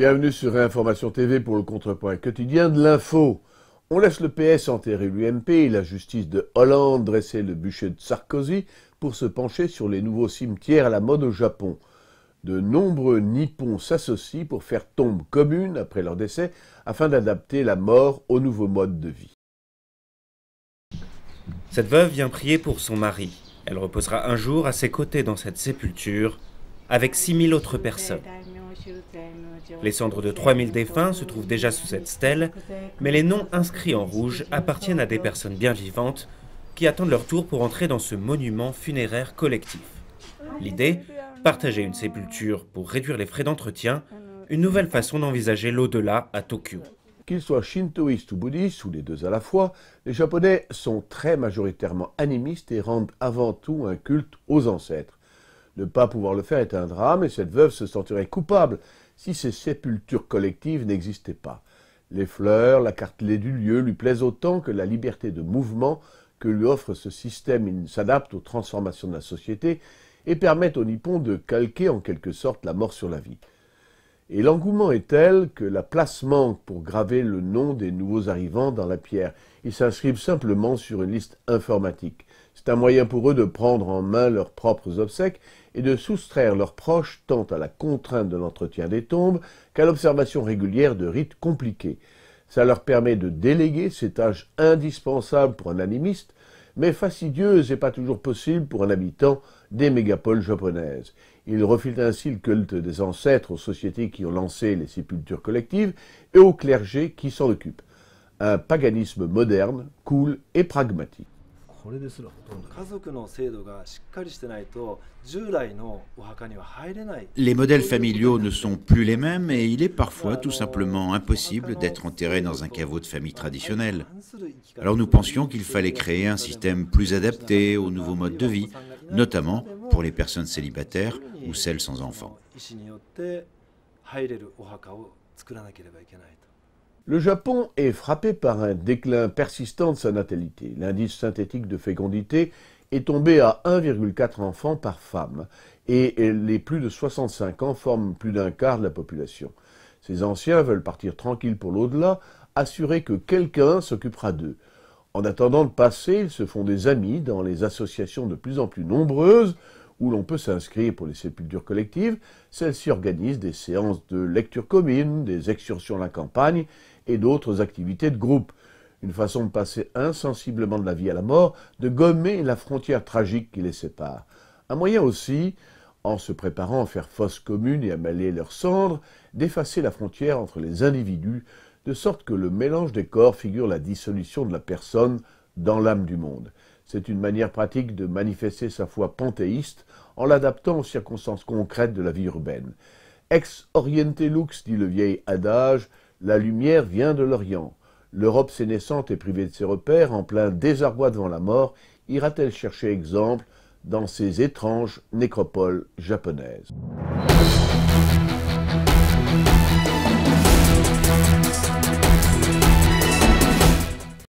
Bienvenue sur Information TV pour le contrepoint quotidien de l'info. On laisse le PS enterrer l'UMP et la justice de Hollande dresser le bûcher de Sarkozy pour se pencher sur les nouveaux cimetières à la mode au Japon. De nombreux Nippons s'associent pour faire tombe commune après leur décès afin d'adapter la mort au nouveau mode de vie. Cette veuve vient prier pour son mari. Elle reposera un jour à ses côtés dans cette sépulture avec 6000 autres personnes. Les cendres de 3000 défunts se trouvent déjà sous cette stèle, mais les noms inscrits en rouge appartiennent à des personnes bien vivantes qui attendent leur tour pour entrer dans ce monument funéraire collectif. L'idée, partager une sépulture pour réduire les frais d'entretien, une nouvelle façon d'envisager l'au-delà à Tokyo. Qu'ils soient shintoïstes ou bouddhistes, ou les deux à la fois, les Japonais sont très majoritairement animistes et rendent avant tout un culte aux ancêtres. Ne pas pouvoir le faire est un drame et cette veuve se sentirait coupable si ces sépultures collectives n'existaient pas. Les fleurs, la cartelée du lieu lui plaisent autant que la liberté de mouvement que lui offre ce système. Il s'adapte aux transformations de la société et permet aux Nippons de calquer en quelque sorte la mort sur la vie. Et l'engouement est tel que la place manque pour graver le nom des nouveaux arrivants dans la pierre. Ils s'inscrivent simplement sur une liste informatique. C'est un moyen pour eux de prendre en main leurs propres obsèques et de soustraire leurs proches tant à la contrainte de l'entretien des tombes qu'à l'observation régulière de rites compliqués. Ça leur permet de déléguer ces tâches indispensables pour un animiste, mais fastidieuses et pas toujours possibles pour un habitant des mégapoles japonaises. Ils refilent ainsi le culte des ancêtres aux sociétés qui ont lancé les sépultures collectives et aux clergés qui s'en occupent. Un paganisme moderne, cool et pragmatique. Les modèles familiaux ne sont plus les mêmes et il est parfois tout simplement impossible d'être enterré dans un caveau de famille traditionnel. Alors nous pensions qu'il fallait créer un système plus adapté aux nouveaux modes de vie, notamment pour les personnes célibataires ou celles sans enfants. Le Japon est frappé par un déclin persistant de sa natalité. L'indice synthétique de fécondité est tombé à 1,4 enfants par femme et les plus de 65 ans forment plus d'un quart de la population. Ces anciens veulent partir tranquilles pour l'au-delà, assurer que quelqu'un s'occupera d'eux. En attendant de passer, ils se font des amis dans les associations de plus en plus nombreuses où l'on peut s'inscrire pour les sépultures collectives. Celles-ci organisent des séances de lecture commune, des excursions à la campagne et d'autres activités de groupe. Une façon de passer insensiblement de la vie à la mort, de gommer la frontière tragique qui les sépare. Un moyen aussi, en se préparant à faire fosse commune et à mêler leurs cendres, d'effacer la frontière entre les individus, de sorte que le mélange des corps figure la dissolution de la personne dans l'âme du monde. C'est une manière pratique de manifester sa foi panthéiste en l'adaptant aux circonstances concrètes de la vie urbaine. Ex oriente lux, dit le vieil adage, la lumière vient de l'Orient. L'Europe sénescente et privée de ses repères, en plein désarroi devant la mort, ira-t-elle chercher exemple dans ces étranges nécropoles japonaises ?